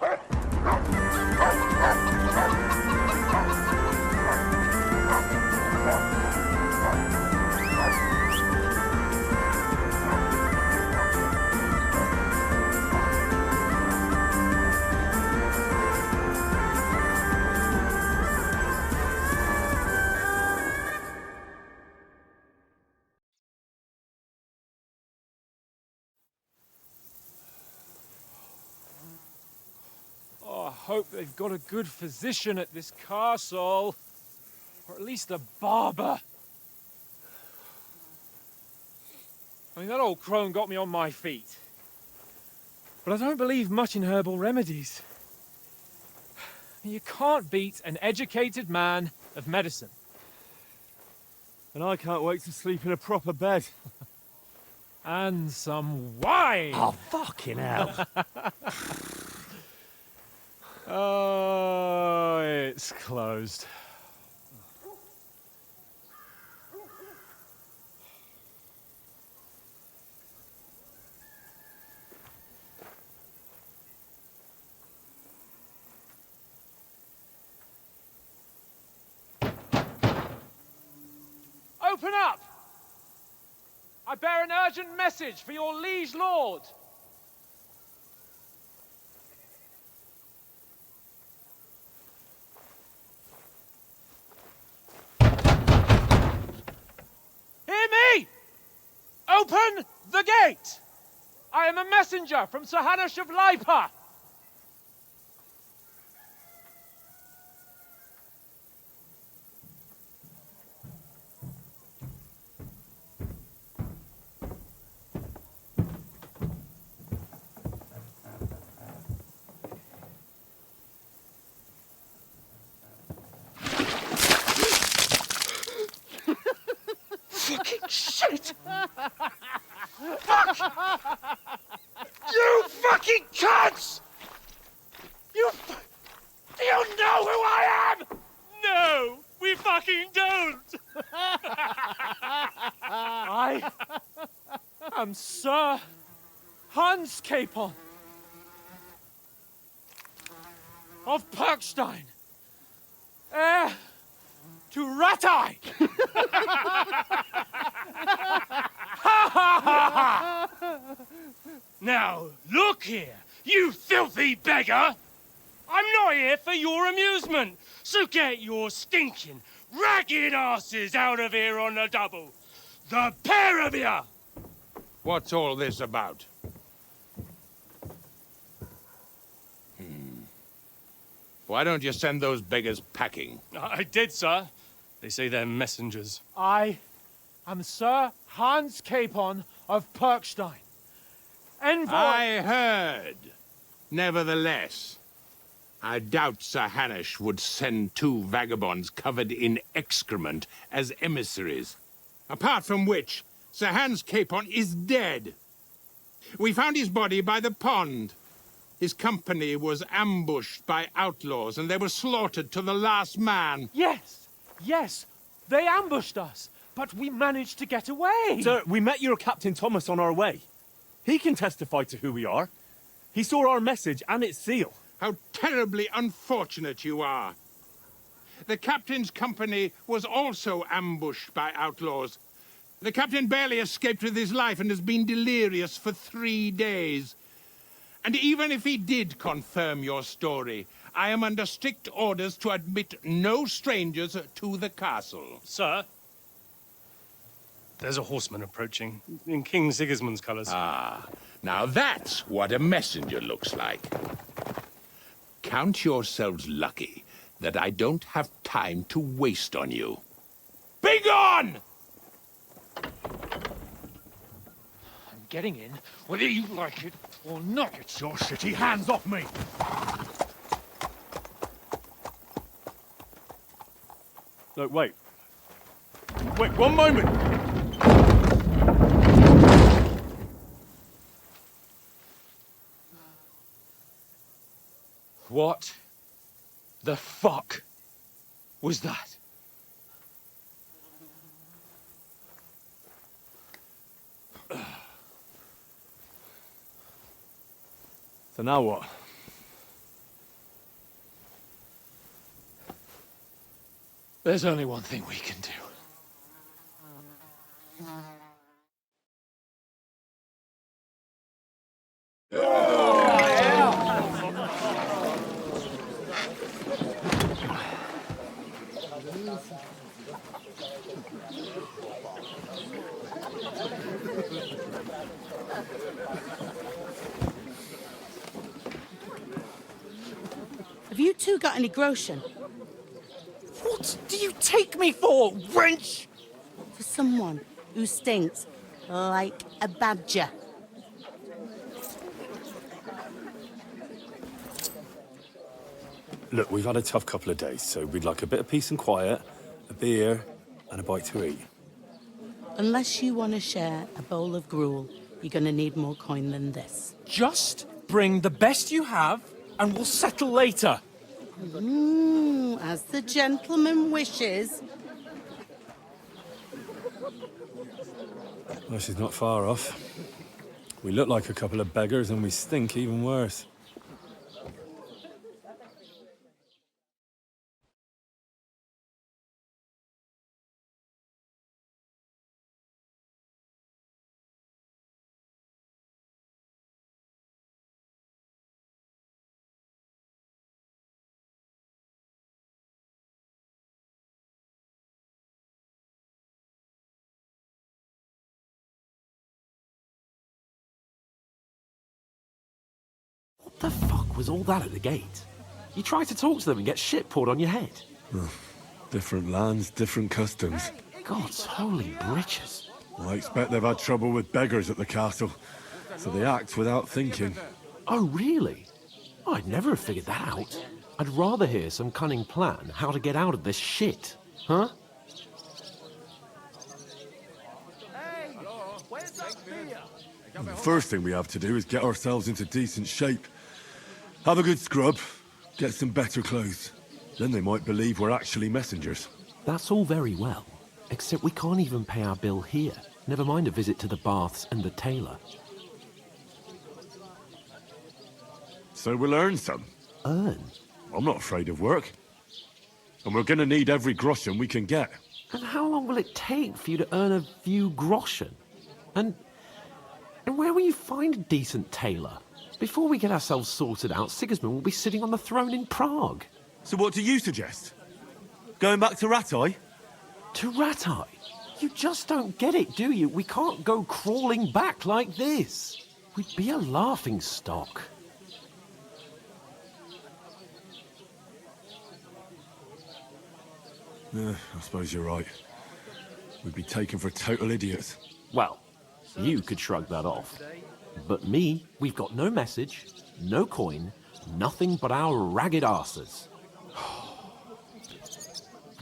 I hope they've got a good physician at this castle. Or at least a barber. I mean, that old crone got me on my feet. But I don't believe much in herbal remedies. You can't beat an educated man of medicine. And I can't wait to sleep in a proper bed. And some wine! Oh, fucking hell. Oh, it's closed. Open up! I bear an urgent message for your liege lord. Hear me! Open the gate! I am a messenger from Sir Hanush of Lipa. Fucking shit! Fuck! You fucking cunts! Do you know who I am? No, we fucking don't! I am Sir Hans Capon of Perkstein, heir to Ratai! Now, look here, you filthy beggar! I'm not here for your amusement, so get your stinking, ragged asses out of here on the double. The pair of you! What's all this about? Why don't you send those beggars packing? I did, sir. They say they're messengers. I am Sir Hans Capon of Perkstein. Envoy... I heard. Nevertheless, I doubt Sir Hanush would send two vagabonds covered in excrement as emissaries. Apart from which, Sir Hans Capon is dead. We found his body by the pond. His company was ambushed by outlaws, and they were slaughtered to the last man. Yes, they ambushed us, but we managed to get away. Sir, we met your Captain Thomas on our way. He can testify to who we are. He saw our message and its seal. How terribly unfortunate you are. The captain's company was also ambushed by outlaws. The captain barely escaped with his life and has been delirious for 3 days. And even if he did confirm your story, I am under strict orders to admit no strangers to the castle. Sir, there's a horseman approaching in King Sigismund's colours. Ah, now that's what a messenger looks like. Count yourselves lucky that I don't have time to waste on you. Be gone! I'm getting in, whether you like it or not. Get your shitty hands off me! No, wait. Wait, one moment! What the fuck was that? So now what? There's only one thing we can do. Have you two got any groschen? What do you take me for, wench? For someone who stinks like a badger. Look, we've had a tough couple of days, so we'd like a bit of peace and quiet, a beer, and a bite to eat. Unless you want to share a bowl of gruel, you're going to need more coin than this. Just bring the best you have, and we'll settle later. As the gentleman wishes. Well, she's not far off. We look like a couple of beggars, and we stink even worse. What the fuck was all that at the gate? You try to talk to them and get shit poured on your head. Different lands, different customs. God's holy britches. I expect they've had trouble with beggars at the castle, so they act without thinking. Oh, really? I'd never have figured that out. I'd rather hear some cunning plan how to get out of this shit. Huh? The first thing we have to do is get ourselves into decent shape. Have a good scrub, get some better clothes. Then they might believe we're actually messengers. That's all very well, except we can't even pay our bill here. Never mind a visit to the baths and the tailor. So we'll earn some. Earn? I'm not afraid of work. And we're gonna need every groschen we can get. And how long will it take for you to earn a few groschen? And where will you find a decent tailor? Before we get ourselves sorted out, Sigismund will be sitting on the throne in Prague. So what do you suggest? Going back to Ratai? To Ratai? You just don't get it, do you? We can't go crawling back like this. We'd be a laughing stock. I suppose you're right. We'd be taken for total idiots. Well, you could shrug that off. But me, we've got no message, no coin, nothing but our ragged arses.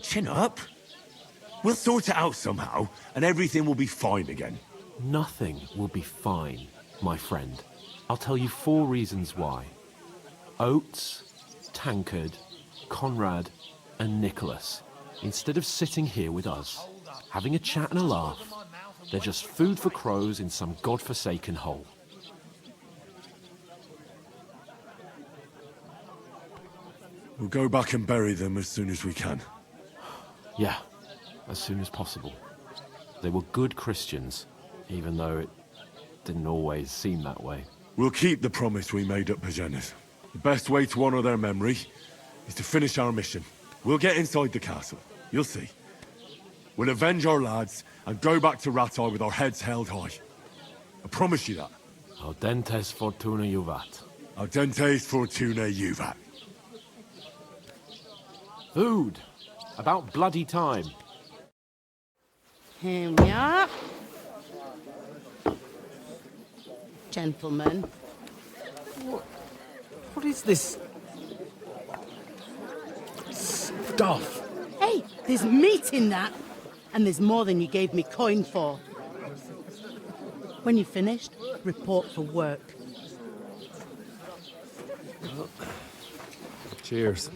Chin up. We'll sort it out somehow, and everything will be fine again. Nothing will be fine, my friend. I'll tell you 4 reasons why. Oates, Tankard, Conrad, and Nicholas, instead of sitting here with us, having a chat and a laugh, they're just food for crows in some godforsaken hole. We'll go back and bury them as soon as we can. Yeah, as soon as possible. They were good Christians, even though it didn't always seem that way. We'll keep the promise we made at Pagenis. The best way to honor their memory is to finish our mission. We'll get inside the castle. You'll see. We'll avenge our lads and go back to Ratai with our heads held high. I promise you that. Audentes fortuna juvat. Audentes fortuna juvat. Food. About bloody time. Here we are. Gentlemen. What is this stuff? Hey, there's meat in that. And there's more than you gave me coin for. When you're finished, report for work. Cheers.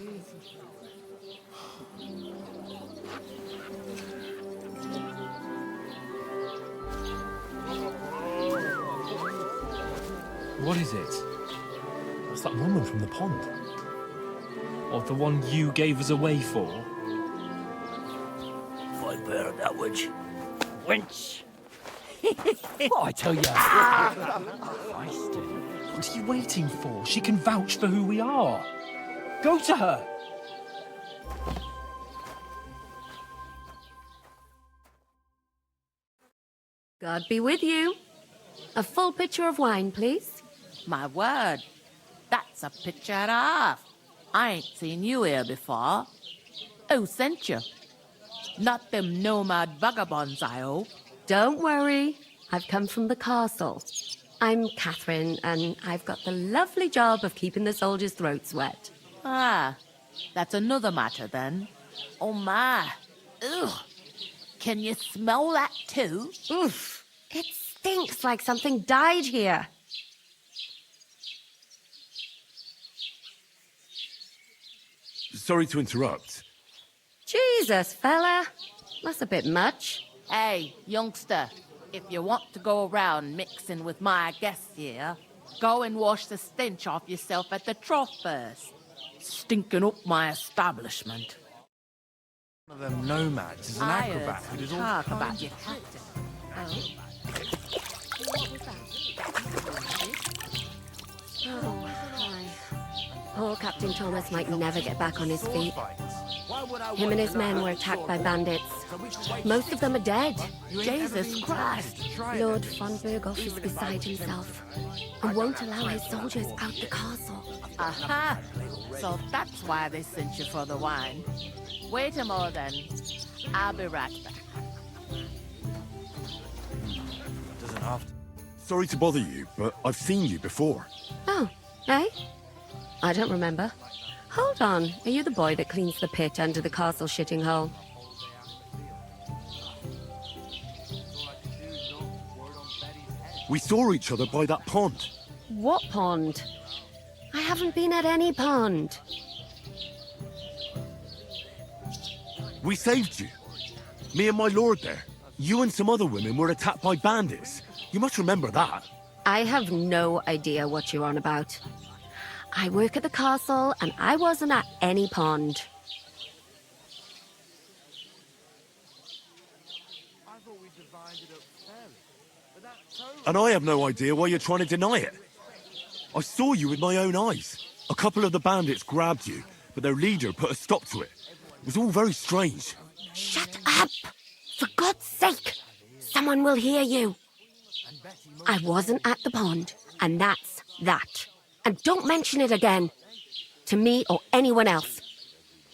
What is it? It's that woman from the pond. Or the one you gave us away for? language. Wench. What I tell you? Christ, what are you waiting for? She can vouch for who we are. Go to her. God be with you. A full pitcher of wine, please. My word, that's a picture and a half. I ain't seen you here before. Who sent you? Not them nomad vagabonds, I hope. Don't worry. I've come from the castle. I'm Catherine, and I've got the lovely job of keeping the soldiers' throats wet. Ah, that's another matter then. Oh my. Ugh. Can you smell that too? Oof. It stinks like something died here. Sorry to interrupt. Jesus, fella. That's a bit much. Hey, youngster, if you want to go around mixing with my guests here, go and wash the stench off yourself at the trough first. Stinking up my establishment. One of them nomads is an I acrobat heard who does some all talk kinds about of your captain. Oh, hi. Poor Captain Thomas might never get back on his feet. Him and his men were attacked by bandits. Most of them are dead. Jesus Christ! Lord von Berghoff is beside himself and won't allow his soldiers out the castle. Aha! So that's why they sent you for the wine. Wait a moment then. I'll be right back. Doesn't have to. Sorry to bother you, but I've seen you before. Oh, eh? I don't remember. Hold on, are you the boy that cleans the pit under the castle shitting hole? We saw each other by that pond. What pond? I haven't been at any pond. We saved you. Me and my lord there. You and some other women were attacked by bandits. You must remember that. I have no idea what you're on about. I work at the castle, and I wasn't at any pond. And I have no idea why you're trying to deny it. I saw you with my own eyes. A couple of the bandits grabbed you, but their leader put a stop to it. It was all very strange. Shut up! For God's sake! Someone will hear you. I wasn't at the pond, and that's that. And don't mention it again. To me or anyone else.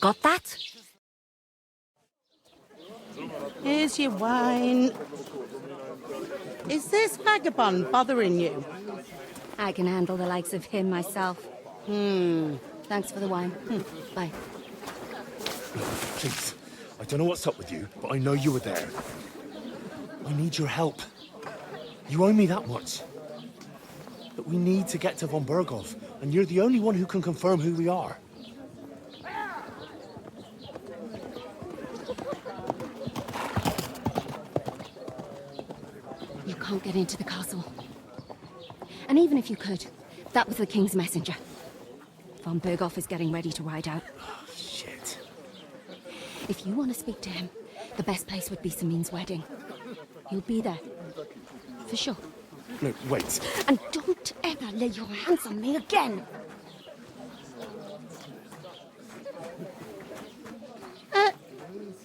Got that? Here's your wine. Is this vagabond bothering you? I can handle the likes of him myself. Thanks for the wine. Bye. Please, I don't know what's up with you, but I know you were there. I need your help. You owe me that much. But we need to get to von Berghoff, and you're the only one who can confirm who we are. You can't get into the castle. And even if you could, that was the King's messenger. Von Berghoff is getting ready to ride out. Oh, shit. If you want to speak to him, the best place would be Samin's wedding. He'll be there. For sure. No, wait. And don't ever lay your hands on me again!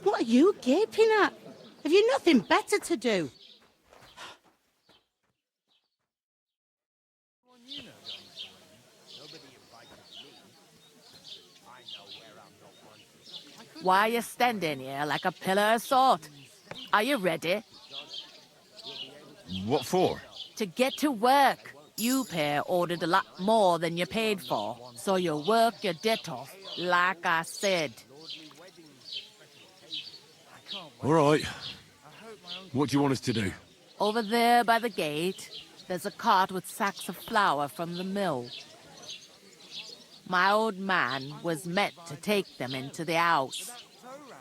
What are you gaping at? Have you nothing better to do? Why are you standing here like a pillar of salt? Are you ready? What for? To get to work. You pair ordered a lot more than you paid for, so you work your debt off, like I said. All right. What do you want us to do? Over there by the gate, there's a cart with sacks of flour from the mill. My old man was meant to take them into the house.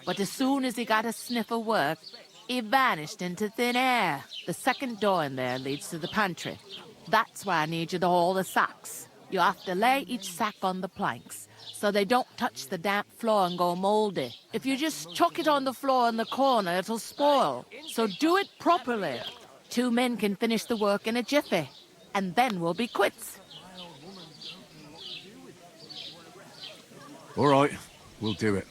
But as soon as he got a sniff of work, he vanished into thin air. The second door in there leads to the pantry. That's why I need you to haul the sacks. You have to lay each sack on the planks, so they don't touch the damp floor and go moldy. If you just chuck it on the floor in the corner, it'll spoil. So do it properly. 2 men can finish the work in a jiffy, and then we'll be quits. All right, we'll do it.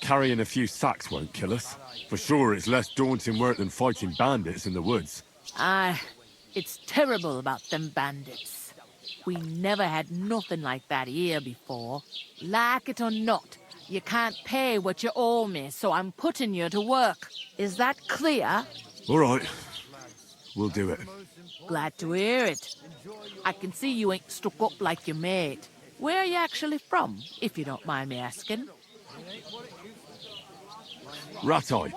Carrying a few sacks won't kill us. For sure, it's less daunting work than fighting bandits in the woods. Aye, it's terrible about them bandits. We never had nothing like that here before. Like it or not, you can't pay what you owe me, so I'm putting you to work. Is that clear? All right, we'll do it. Glad to hear it. I can see you ain't stuck up like your mate. Where are you actually from, if you don't mind me asking? Rat-eye.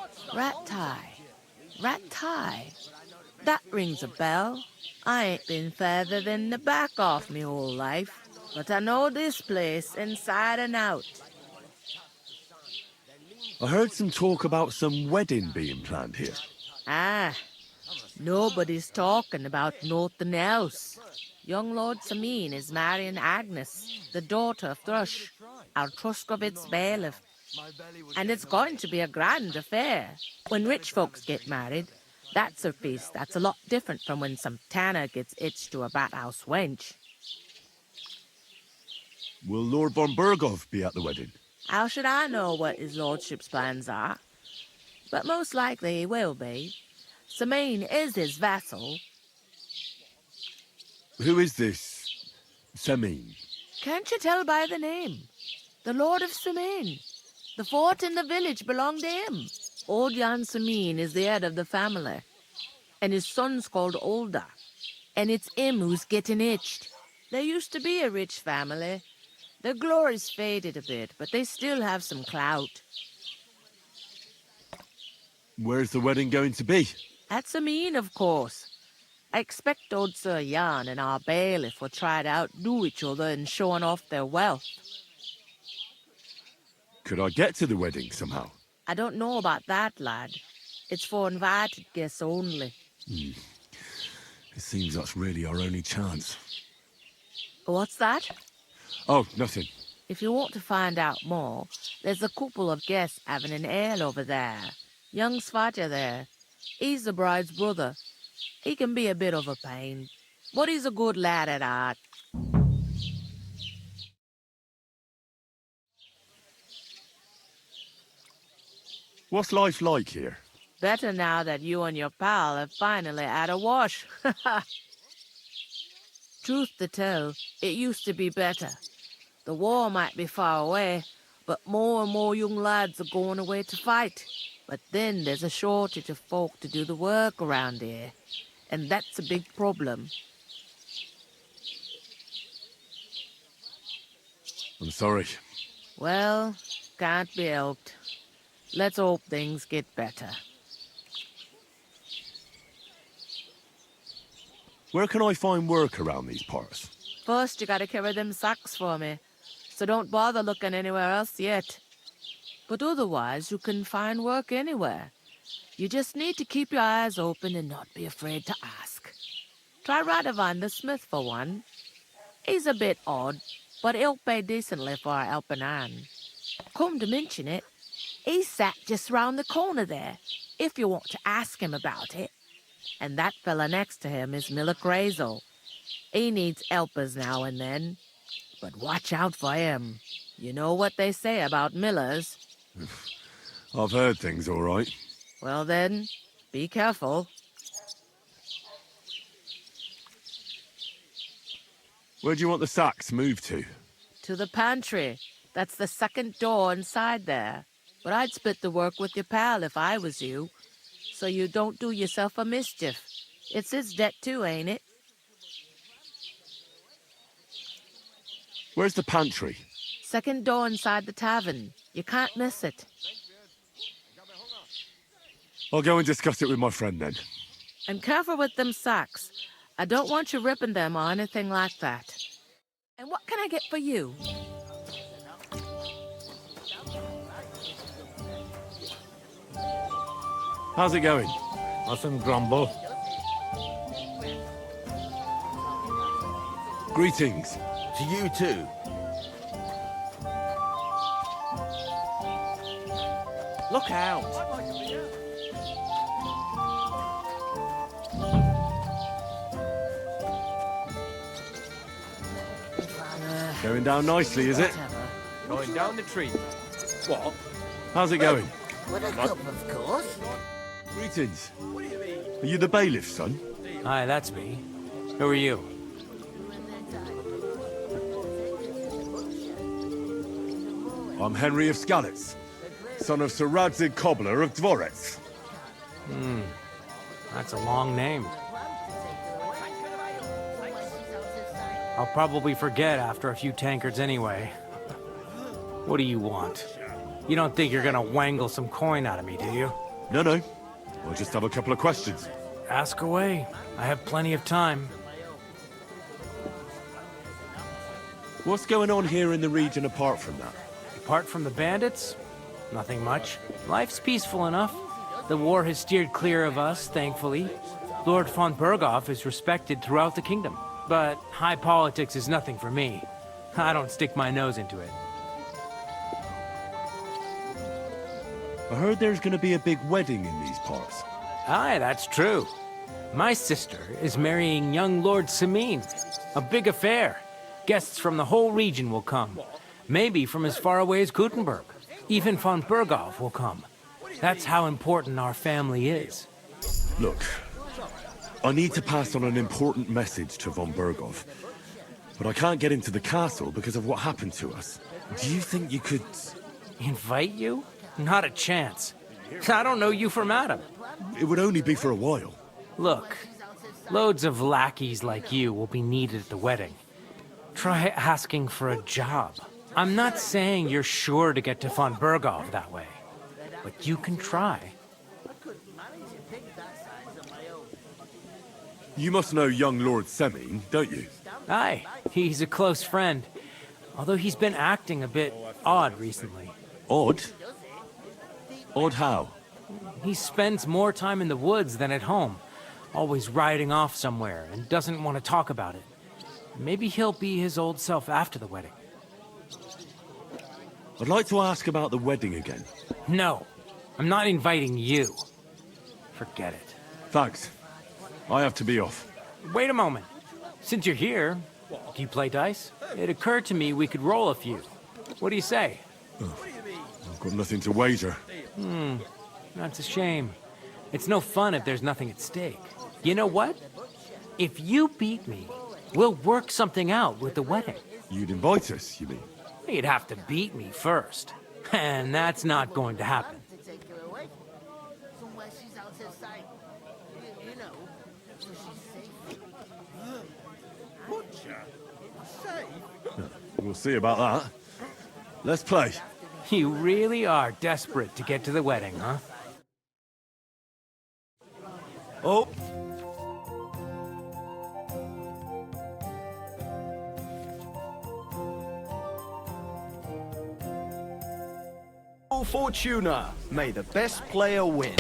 Rat-tie. That rings a bell. I ain't been further than the back off me whole life, but I know this place inside and out. I heard some talk about some wedding being planned here. Ah, nobody's talking about nothing else. Young Lord Sameen is marrying Agnes, the daughter of Thrush, our Truscovit's bailiff. And it's going to be a grand affair. When rich folks get married, that's a feast that's a lot different from when some tanner gets hitched to a bat-house wench. Will Lord von Berghoff be at the wedding? How should I know what his lordship's plans are? But most likely he will be. Sameen is his vassal. Who is this Sameen? Can't you tell by the name? The Lord of Sameen. The fort in the village belonged to him. Old Jan Sameen is the head of the family, and his son's called Olda, and it's him who's getting hitched. There used to be a rich family. Their glory's faded a bit, but they still have some clout. Where's the wedding going to be? At Sameen, of course. I expect old Sir Jan and our bailiff will try to outdo each other in showing off their wealth. Could I get to the wedding somehow? I don't know about that, lad. It's for invited guests only. It seems that's really our only chance. What's that? Oh, nothing. If you want to find out more, there's a couple of guests having an ale over there. Young Svaja there. He's the bride's brother. He can be a bit of a pain, but he's a good lad at heart. What's life like here? Better now that you and your pal have finally had a wash. Truth to tell, it used to be better. The war might be far away, but more and more young lads are going away to fight. But then there's a shortage of folk to do the work around here, and that's a big problem. I'm sorry. Well, can't be helped. Let's hope things get better. Where can I find work around these parts? First, you gotta carry them sacks for me, so don't bother looking anywhere else yet. But otherwise, you can find work anywhere. You just need to keep your eyes open and not be afraid to ask. Try Radovan the smith for one. He's a bit odd, but he'll pay decently for a helping hand. Come to mention it, he's sat just round the corner there, if you want to ask him about it. And that fella next to him is Miller Crazel. He needs helpers now and then. But watch out for him. You know what they say about Millers. I've heard things, all right. Well then, be careful. Where do you want the sacks moved to? To the pantry. That's the second door inside there. But I'd split the work with your pal if I was you, so you don't do yourself a mischief. It's his debt too, ain't it? Where's the pantry? Second door inside the tavern. You can't miss it. I'll go and discuss it with my friend then. And careful with them sacks. I don't want you ripping them or anything like that. And what can I get for you? How's it going? Mustn't grumble. Greetings. To you too. Look out! Going down nicely, is it? Going down the tree. What? How's it going? With a cup, of course. Greetings. Are you the bailiff, son? Hi, that's me. Who are you? I'm Henry of Skalitz, son of Sir Radzig Cobbler of Dvorets. That's a long name. I'll probably forget after a few tankards anyway. What do you want? You don't think you're gonna wangle some coin out of me, do you? No. I just have a couple of questions. Ask away. I have plenty of time. What's going on here in the region apart from that? Apart from the bandits, nothing much. Life's peaceful enough. The war has steered clear of us, thankfully. Lord von Berghoff is respected throughout the kingdom. But high politics is nothing for me. I don't stick my nose into it. I heard there's gonna be a big wedding in these parts. Aye, that's true. My sister is marrying young Lord Samin. A big affair. Guests from the whole region will come. Maybe from as far away as Gutenberg. Even von Berghoff will come. That's how important our family is. Look, I need to pass on an important message to von Berghoff. But I can't get into the castle because of what happened to us. Do you think you could... Invite you? Not a chance. I don't know you from Adam. It would only be for a while. Look, loads of lackeys like you will be needed at the wedding. Try asking for a job. I'm not saying you're sure to get to von Berghoff that way, but you can try. You must know young Lord Semin, don't you? Aye, he's a close friend. Although he's been acting a bit odd recently. Odd? Odd how? He spends more time in the woods than at home, always riding off somewhere and doesn't want to talk about it. Maybe he'll be his old self after the wedding. I'd like to ask about the wedding again. No, I'm not inviting you. Forget it. Thanks. I have to be off. Wait a moment. Since you're here, do you play dice? It occurred to me we could roll a few. What do you say? I've got nothing to wager. That's a shame. It's no fun if there's nothing at stake. You know what? If you beat me, we'll work something out with the wedding. You'd invite us, you mean? You'd have to beat me first. And that's not going to happen. We'll see about that. Let's play. You really are desperate to get to the wedding, huh? Oh! Oh, Fortuna! May the best player win.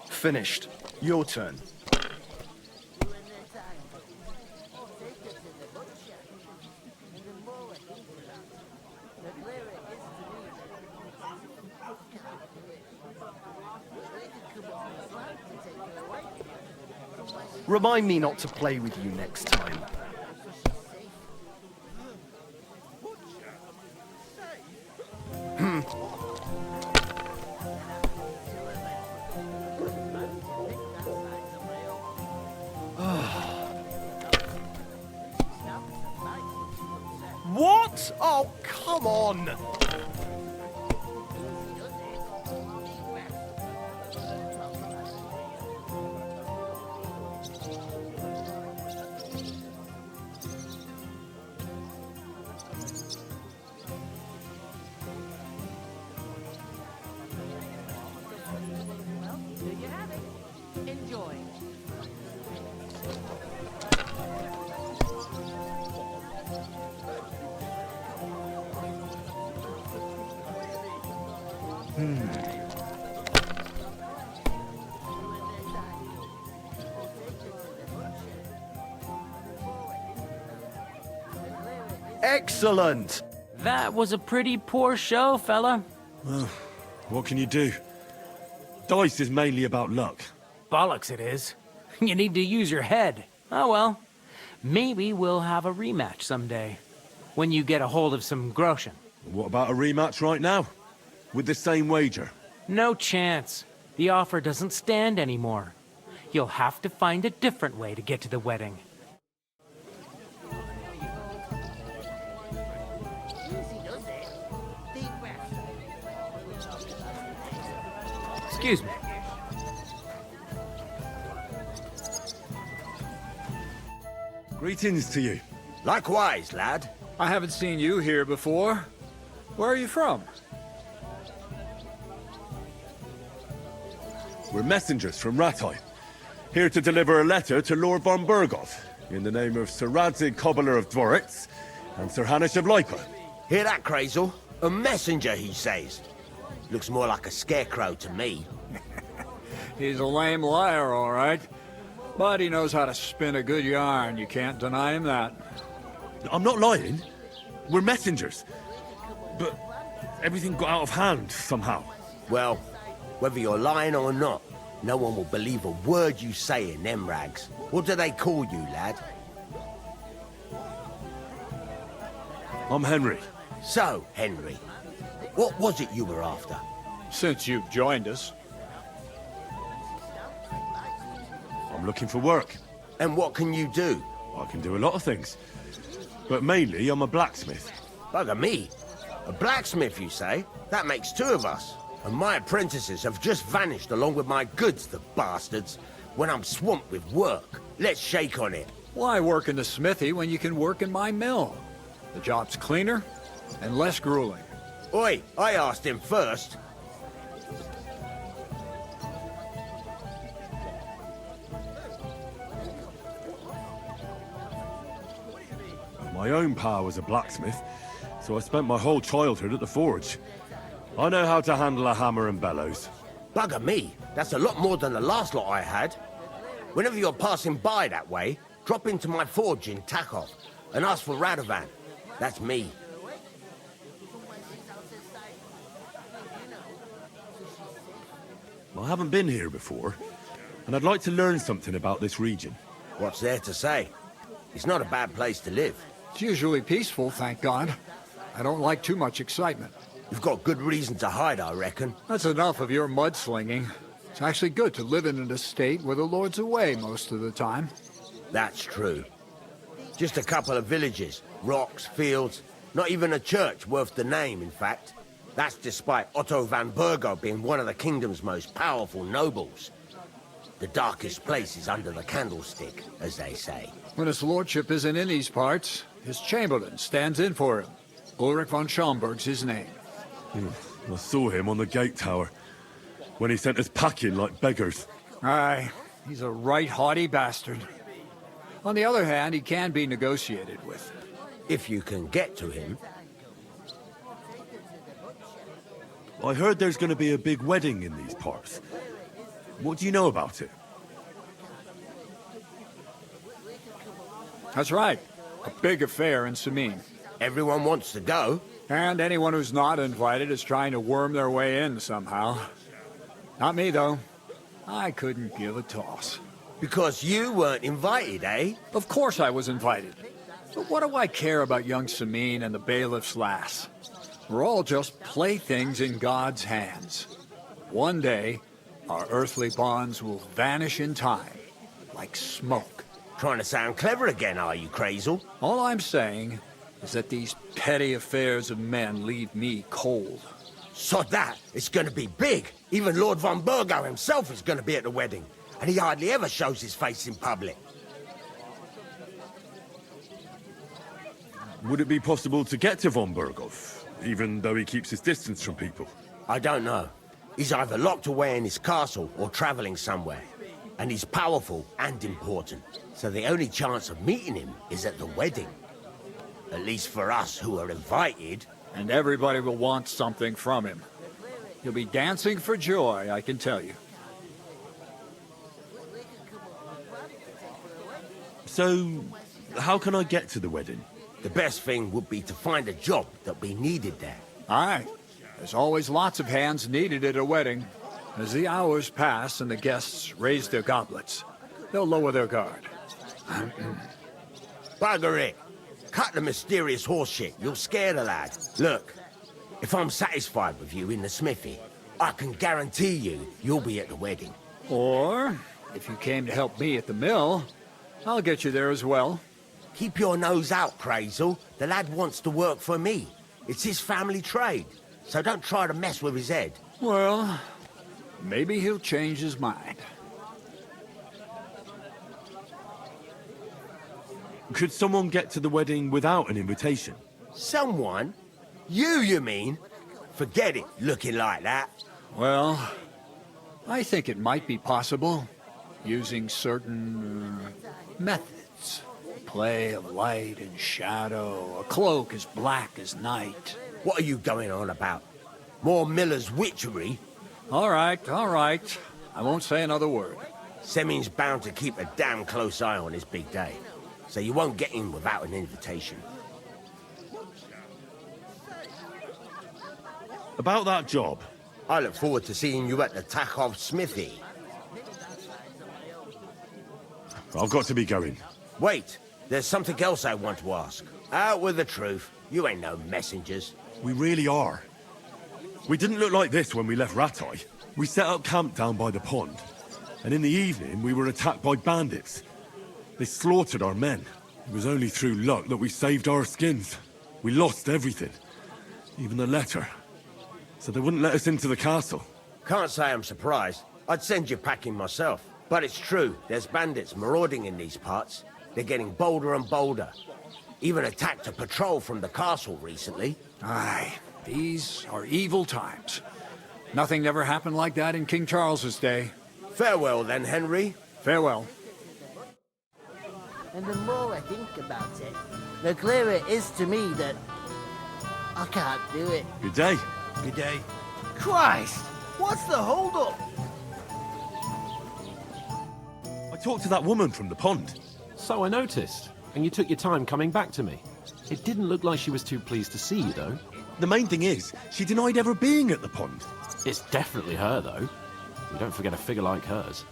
Finished. Your turn. Remind me not to play with you next time. What? Oh, come on! Excellent! That was a pretty poor show, fella. Well, what can you do? Dice is mainly about luck. Bollocks it is. You need to use your head. Oh well. Maybe we'll have a rematch someday. When you get a hold of some groschen. What about a rematch right now? With the same wager? No chance. The offer doesn't stand anymore. You'll have to find a different way to get to the wedding. Excuse me. Greetings to you. Likewise, lad. I haven't seen you here before. Where are you from? We're messengers from Ratai, here to deliver a letter to Lord von Burgov, in the name of Sir Radzig Cobbler of Dworitz and Sir Hanish of Lipa. Hear that, Crazel? A messenger, he says. Looks more like a scarecrow to me. He's a lame liar, all right. But he knows how to spin a good yarn. You can't deny him that. I'm not lying. We're messengers. But everything got out of hand somehow. Well, whether you're lying or not, no one will believe a word you say in them rags. What do they call you, lad? I'm Henry. So, Henry, what was it you were after? Since you've joined us. I'm looking for work. And what can you do? I can do a lot of things. But mainly, I'm a blacksmith. Bugger me. A blacksmith, you say? That makes two of us. And my apprentices have just vanished along with my goods, the bastards. When I'm swamped with work, let's shake on it. Why work in the smithy when you can work in my mill? The job's cleaner and less grueling. Oi, I asked him first. My own pa was a blacksmith, so I spent my whole childhood at the forge. I know how to handle a hammer and bellows. Bugger me, that's a lot more than the last lot I had. Whenever you're passing by that way, drop into my forge in Takov and ask for Radovan. That's me. I haven't been here before, and I'd like to learn something about this region. What's there to say? It's not a bad place to live. It's usually peaceful, thank God. I don't like too much excitement. You've got good reason to hide, I reckon. That's enough of your mudslinging. It's actually good to live in an estate where the Lord's away most of the time. That's true. Just a couple of villages, rocks, fields, not even a church worth the name, in fact. That's despite Otto van Burgo being one of the kingdom's most powerful nobles. The darkest place is under the candlestick, as they say. When his lordship isn't in these parts, his chamberlain stands in for him. Ulrich von Schomberg's his name. I saw him on the gate tower, when he sent us packing like beggars. Aye, he's a right haughty bastard. On the other hand, he can be negotiated with. If you can get to him. I heard there's going to be a big wedding in these parts. What do you know about it? That's right. A big affair in Samin. Everyone wants to go. And anyone who's not invited is trying to worm their way in somehow. Not me, though. I couldn't give a toss. Because you weren't invited, eh? Of course I was invited. But what do I care about young Samin and the bailiff's lass? We're all just playthings in God's hands. One day, our earthly bonds will vanish in time, like smoke. Trying to sound clever again, are you, Crazel? All I'm saying is that these petty affairs of men leave me cold. Sod that! It's gonna be big! Even Lord von Burgo himself is gonna be at the wedding, and he hardly ever shows his face in public. Would it be possible to get to von Burgov, even though he keeps his distance from people? I don't know. He's either locked away in his castle or traveling somewhere. And he's powerful and important, so the only chance of meeting him is at the wedding. At least for us who are invited. And everybody will want something from him. You'll be dancing for joy, I can tell you. So, how can I get to the wedding? The best thing would be to find a job that we needed there. Aye. There's always lots of hands needed at a wedding. As the hours pass and the guests raise their goblets, they'll lower their guard. Bugger it. Cut the mysterious horse shit. You'll scare the lad. Look, if I'm satisfied with you in the smithy, I can guarantee you'll be at the wedding. Or, if you came to help me at the mill, I'll get you there as well. Keep your nose out, Crazel. The lad wants to work for me. It's his family trade, so don't try to mess with his head. Well, maybe he'll change his mind. Could someone get to the wedding without an invitation? Someone? You mean? Forget it, looking like that. Well, I think it might be possible, using certain methods. Play of light and shadow, a cloak as black as night. What are you going on about? More Miller's witchery? All right. I won't say another word. Semin's bound to keep a damn close eye on his big day, so you won't get in without an invitation. About that job. I look forward to seeing you at the Takhov smithy. I've got to be going. Wait, there's something else I want to ask. Out with the truth. You ain't no messengers. We really are. We didn't look like this when we left Ratai. We set up camp down by the pond, and in the evening we were attacked by bandits. They slaughtered our men. It was only through luck that we saved our skins. We lost everything, even the letter. So they wouldn't let us into the castle. Can't say I'm surprised. I'd send you packing myself. But it's true, there's bandits marauding in these parts. They're getting bolder and bolder. Even attacked a patrol from the castle recently. Aye, these are evil times. Nothing ever happened like that in King Charles's day. Farewell then, Henry. Farewell. And the more I think about it, the clearer it is to me that I can't do it. Good day. Good day. Christ! What's the hold-up? I talked to that woman from the pond. So I noticed, and you took your time coming back to me. It didn't look like she was too pleased to see you, though. The main thing is, she denied ever being at the pond. It's definitely her, though. You don't forget a figure like hers.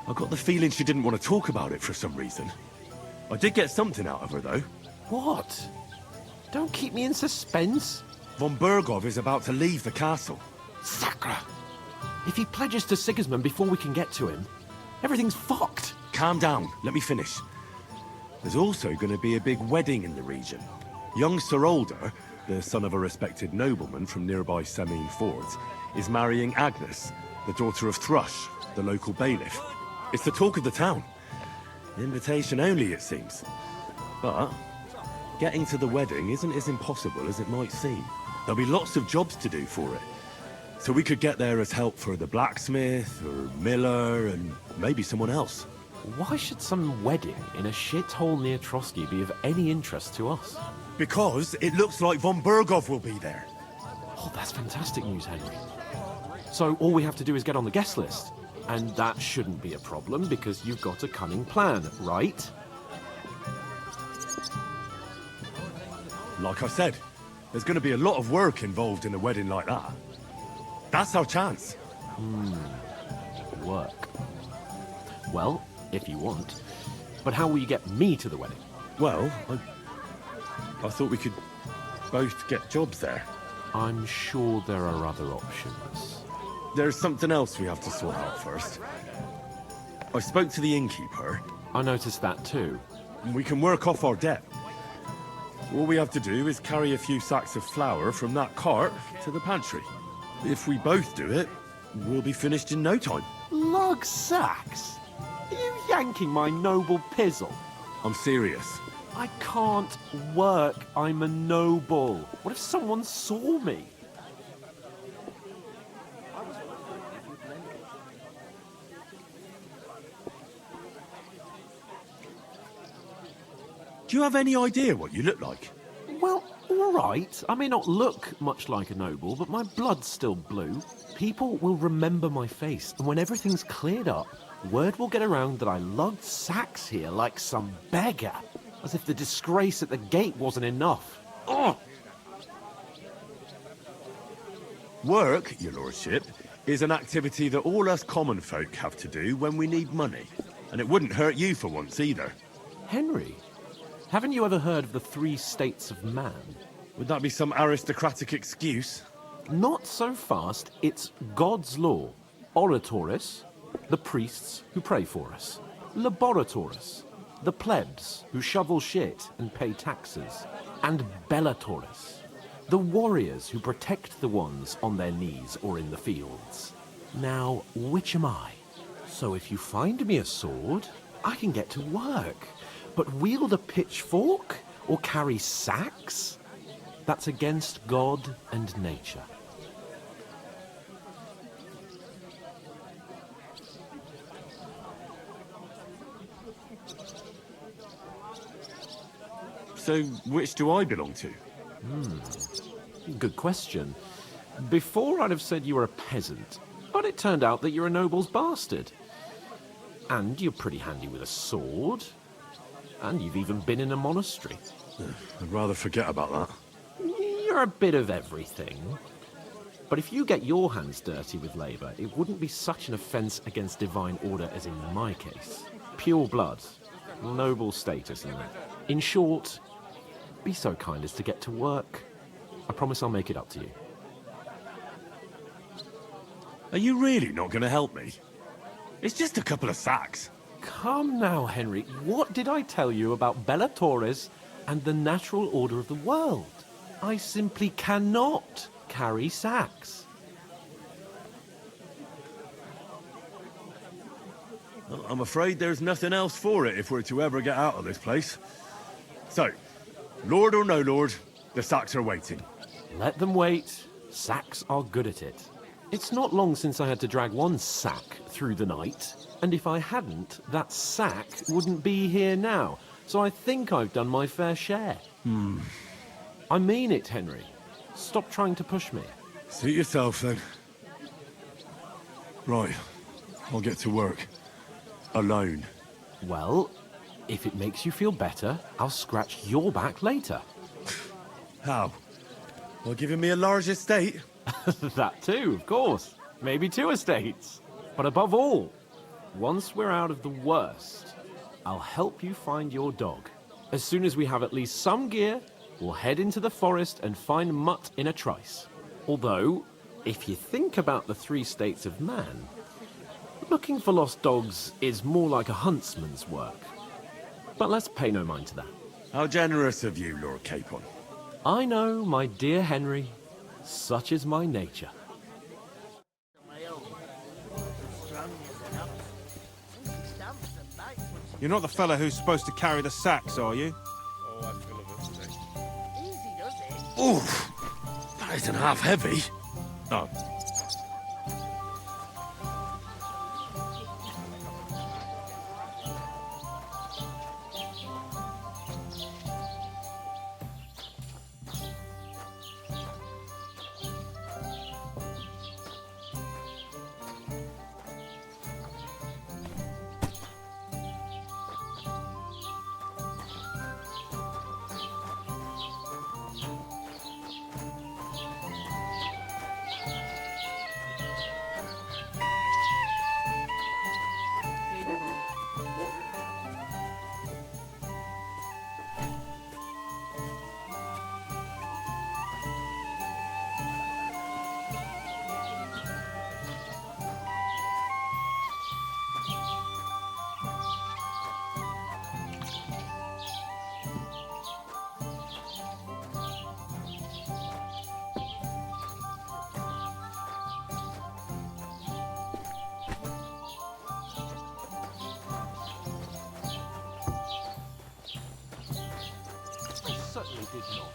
I got the feeling she didn't want to talk about it for some reason. I did get something out of her, though. What? Don't keep me in suspense. Von Bergov is about to leave the castle. Sacre! If he pledges to Sigismund before we can get to him, everything's fucked. Calm down, let me finish. There's also going to be a big wedding in the region. Young Sir Older, the son of a respected nobleman from nearby Semin Fords, is marrying Agnes, the daughter of Thrush, the local bailiff. It's the talk of the town. Invitation only, it seems. But getting to the wedding isn't as impossible as it might seem. There'll be lots of jobs to do for it. So we could get there as help for the blacksmith, or miller, and maybe someone else. Why should some wedding in a shithole near Trotsky be of any interest to us? Because it looks like Von Bergov will be there. Oh, that's fantastic news, Henry. So all we have to do is get on the guest list. And that shouldn't be a problem because you've got a cunning plan, right? Like I said, there's going to be a lot of work involved in a wedding like that. That's our chance. Work. Well, if you want. But how will you get me to the wedding? Well, I thought we could both get jobs there. I'm sure there are other options. There's something else we have to sort out first. I spoke to the innkeeper. I noticed that too. And we can work off our debt. All we have to do is carry a few sacks of flour from that cart to the pantry. If we both do it, we'll be finished in no time. Lug sacks? Are you yanking my noble pizzle? I'm serious. I can't work. I'm a noble. What if someone saw me? Do you have any idea what you look like? Well, all right. I may not look much like a noble, but my blood's still blue. People will remember my face, and when everything's cleared up, word will get around that I lugged sacks here like some beggar. As if the disgrace at the gate wasn't enough. Ugh! Work, your lordship, is an activity that all us common folk have to do when we need money. And it wouldn't hurt you for once either. Henry, haven't you ever heard of the 3 states of man? Would that be some aristocratic excuse? Not so fast. It's God's law. Oratoris, the priests who pray for us. Laboratoris, the plebs who shovel shit and pay taxes. And Bellatoris, the warriors who protect the ones on their knees or in the fields. Now, which am I? So if you find me a sword, I can get to work. But wield a pitchfork or carry sacks? That's against God and nature. So, which do I belong to? Good question. Before I'd have said you were a peasant, but it turned out that you're a noble's bastard. And you're pretty handy with a sword. And you've even been in a monastery. I'd rather forget about that. You're a bit of everything. But if you get your hands dirty with labour, it wouldn't be such an offence against divine order as in my case. Pure blood, noble status and that. In short, be so kind as to get to work. I promise I'll make it up to you. Are you really not going to help me? It's just a couple of sacks. Come now, Henry. What did I tell you about Bellatoris and the natural order of the world? I simply cannot carry sacks. Well, I'm afraid there's nothing else for it if we're to ever get out of this place. So, lord or no lord, the sacks are waiting. Let them wait. Sacks are good at it. It's not long since I had to drag one sack through the night, and if I hadn't, that sack wouldn't be here now. So I think I've done my fair share. I mean it, Henry. Stop trying to push me. Suit yourself, then. Right. I'll get to work. Alone. Well, if it makes you feel better, I'll scratch your back later. How? Well, giving me a large estate? That too, of course. Maybe 2 estates. But above all, once we're out of the worst, I'll help you find your dog. As soon as we have at least some gear, we'll head into the forest and find Mutt in a trice. Although, if you think about the 3 states of man, looking for lost dogs is more like a huntsman's work. But let's pay no mind to that. How generous of you, Lord Capon. I know, my dear Henry. Such is my nature. You're not the fella who's supposed to carry the sacks, are you? Oof! That isn't half heavy. Oh. Did not.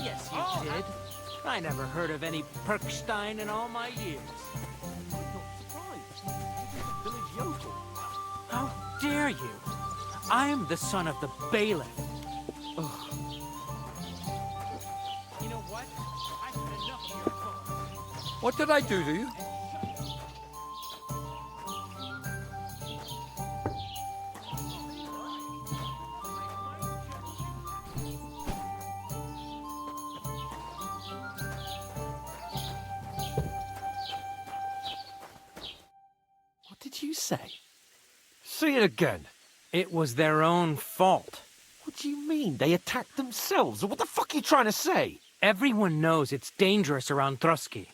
Yes, you did. I never heard of any Perkstein in all my years. I'm not surprised. You're a village yokel. How dare you? I am the son of the bailiff. What did I do to you? What did you say? Say it again. It was their own fault. What do you mean? They attacked themselves? What the fuck are you trying to say? Everyone knows it's dangerous around Trotsky.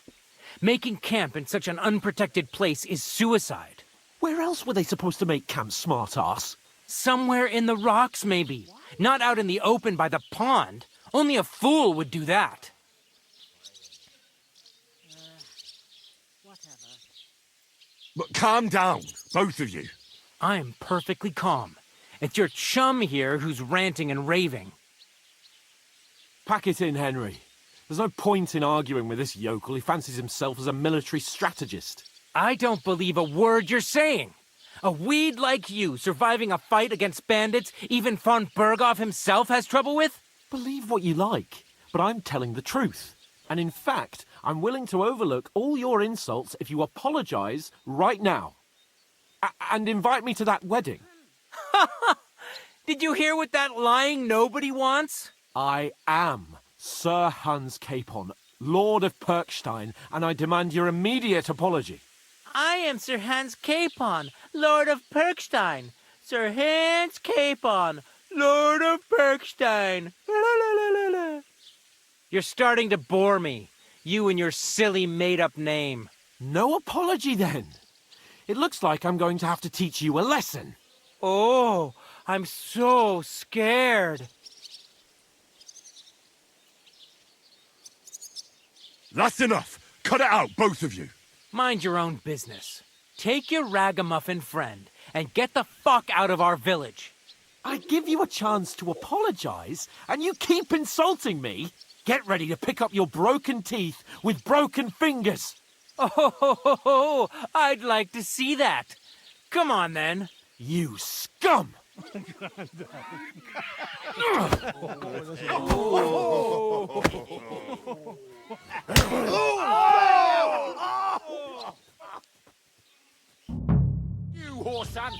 Making camp in such an unprotected place is suicide. Where else were they supposed to make camp, smart-ass? Somewhere in the rocks, maybe. Not out in the open by the pond. Only a fool would do that. But calm down, both of you. I'm perfectly calm. It's your chum here who's ranting and raving. Pack it in, Henry. There's no point in arguing with this yokel. He fancies himself as a military strategist. I don't believe a word you're saying. A weed like you surviving a fight against bandits even von Berghoff himself has trouble with? Believe what you like, but I'm telling the truth. And in fact, I'm willing to overlook all your insults if you apologize right now. And invite me to that wedding. Did you hear what that lying nobody wants? I am Sir Hans Capon, Lord of Perkstein, and I demand your immediate apology. I am Sir Hans Capon, Lord of Perkstein. Sir Hans Capon, Lord of Perkstein. You're starting to bore me. You and your silly made-up name. No apology, then. It looks like I'm going to have to teach you a lesson. Oh, I'm so scared. That's enough. Cut it out, both of you. Mind your own business. Take your ragamuffin friend and get the fuck out of our village. I give you a chance to apologize, and you keep insulting me. Get ready to pick up your broken teeth with broken fingers. Oh, I'd like to see that. Come on, then. You scum! You whoreson!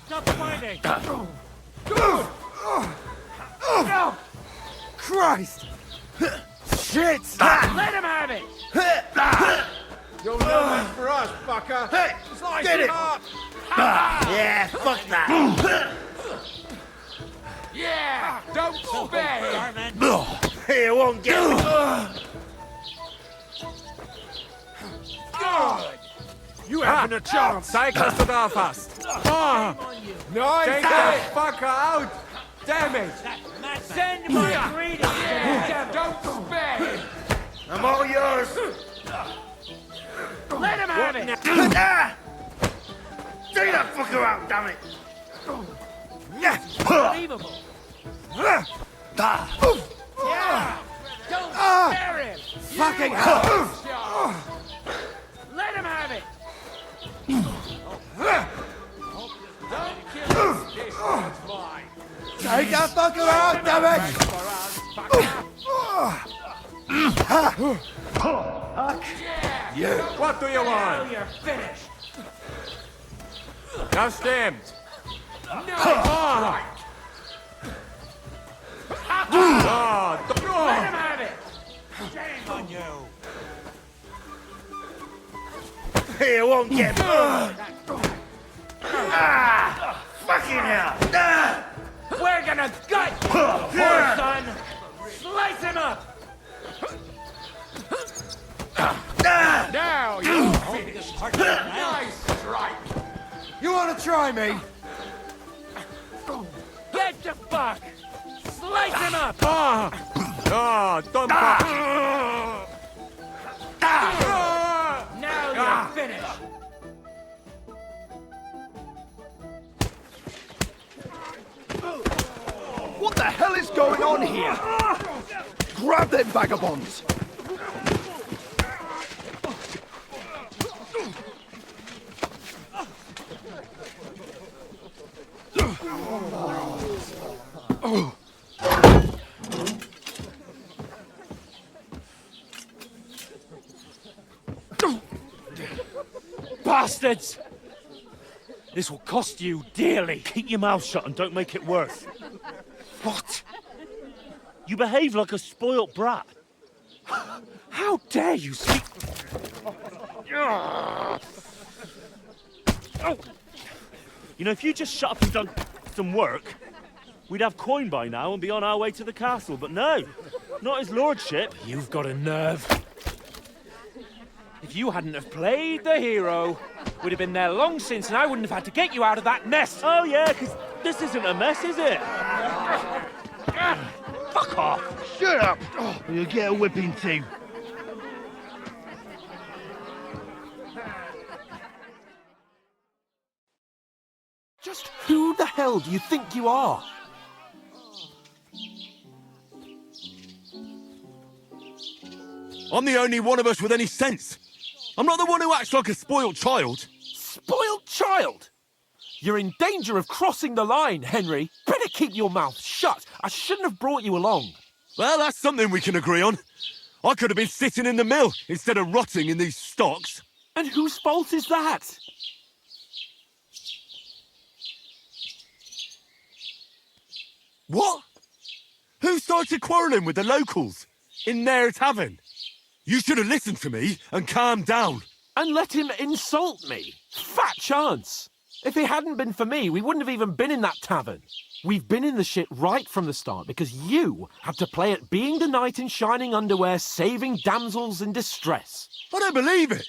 Stop fighting! Christ! Shit! Let him have it! You'll know that for us, fucker! Hey! Slice Get him it! up! Yeah, fuck that! Yeah! Don't spare him! Here, won't get me! Good! You haven't a chance! Take us to Belfast. Nice! Take that fucker out! Damn it! Send my greetings! Yeah! Don't spare him! I'm all yours! Let him have it! Take that fucker out, damn it! Unbelievable! Yeah! Don't spare him! Fucking hell! Let him have it! Don't kill his dish, it's mine! Take that fucker out, damn it! What do you Now want? you're finished! Just him. Right! Let him have it! Shame on you! Here, won't get me! Fucking hell! We're gonna gut you, poor son! Slice him up! Now you're finished! Nice strike! You want to try me? Get the fuck! Slice him up! Don't Now you're finished! What the hell is going on here? Grab them vagabonds! bastards! This will cost you dearly. Keep your mouth shut and don't make it worse. What? You behave like a spoilt brat. How dare you speak... You know, if you just shut up and done some work, we'd have coin by now and be on our way to the castle. But no, not his lordship. You've got a nerve. If you hadn't have played the hero, we'd have been there long since and I wouldn't have had to get you out of that mess. Oh yeah, because this isn't a mess, is it? Fuck off. Shut up, or you'll get a whipping too. Just who the hell do you think you are? I'm the only one of us with any sense. I'm not the one who acts like a spoiled child. Spoiled child? You're in danger of crossing the line, Henry. Better keep your mouth shut. I shouldn't have brought you along. Well, that's something we can agree on. I could have been sitting in the mill instead of rotting in these stocks. And whose fault is that? What? Who started quarrelling with the locals in their tavern? You should have listened to me and calmed down. And let him insult me. Fat chance. If it hadn't been for me, we wouldn't have even been in that tavern. We've been in the shit right from the start because you had to play at being the knight in shining underwear, saving damsels in distress. I don't believe it.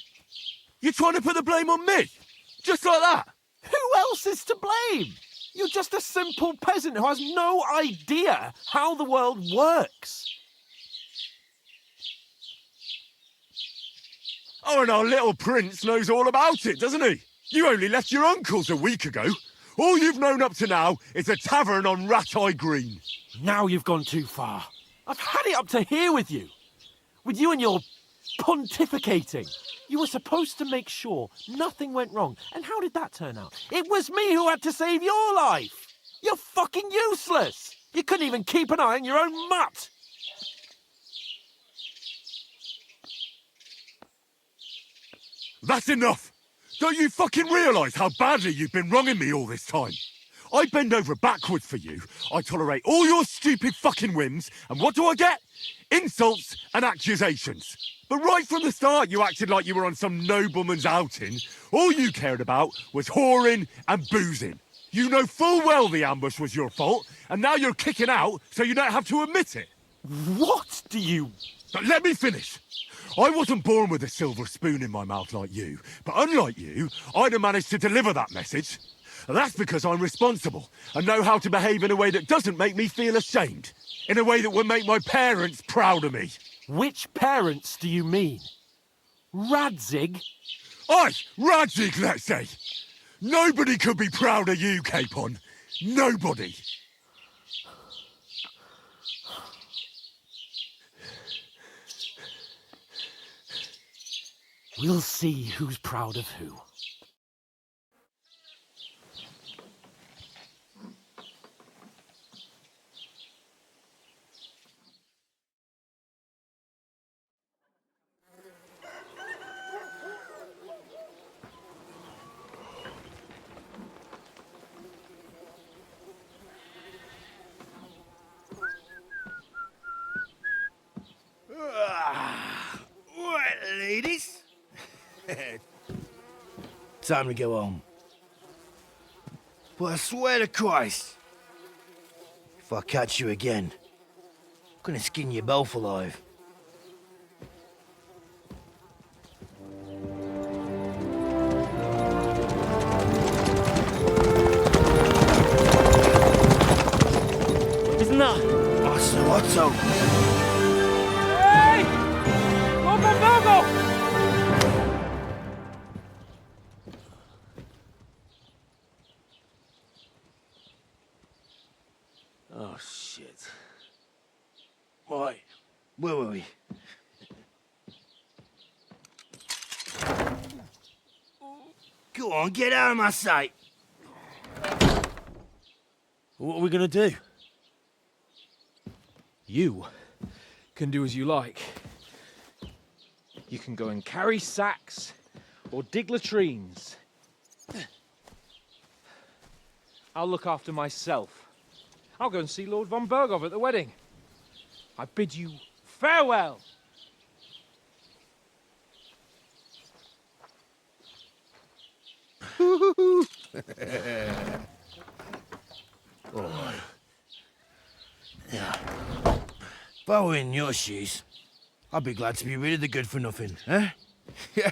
You're trying to put the blame on me? Just like that? Who else is to blame? You're just a simple peasant who has no idea how the world works. Oh, and our little prince knows all about it, doesn't he? You only left your uncle's a week ago. All you've known up to now is a tavern on Rat-Eye Green. Now you've gone too far. I've had it up to here with you. With you and your pontificating. You were supposed to make sure nothing went wrong. And how did that turn out? It was me who had to save your life. You're fucking useless. You couldn't even keep an eye on your own mutt. That's enough. Don't you fucking realise how badly you've been wronging me all this time? I bend over backwards for you. I tolerate all your stupid fucking whims. And what do I get? Insults and accusations. But right from the start, you acted like you were on some nobleman's outing. All you cared about was whoring and boozing. You know full well the ambush was your fault, and now you're kicking out so you don't have to admit it. What do you... But let me finish. I wasn't born with a silver spoon in my mouth like you, but unlike you, I'd have managed to deliver that message. And that's because I'm responsible and know how to behave in a way that doesn't make me feel ashamed. In a way that would make my parents proud of me. Which parents do you mean? Radzig? Aye, Radzig, let's say. Nobody could be proud of you, Capon. Nobody. We'll see who's proud of who. Right, ladies. Time to go home. But I swear to Christ, if I catch you again, I'm gonna skin you both alive. Isn't that? Otto. Hey! Open Virgo! Oh, shit. Right, where were we? Go on, get out of my sight. What are we gonna do? You can do as you like. You can go and carry sacks, or dig latrines. I'll look after myself. I'll go and see Lord von Berghoff at the wedding. I bid you farewell. Oh. Yeah. If I were in your shoes, I'd be glad to be rid of the good for nothing, eh? Yeah.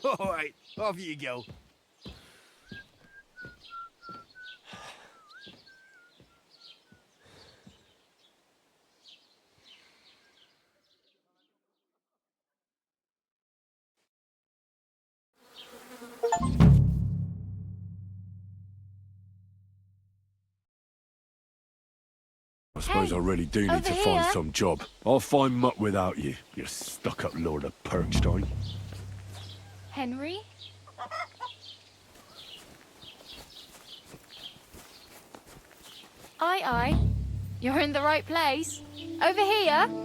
All right, off you go. I suppose I really do need to find some job. I'll find muck without you, you stuck-up Lord of Perkstein. Henry? Aye, aye. You're in the right place. Over here.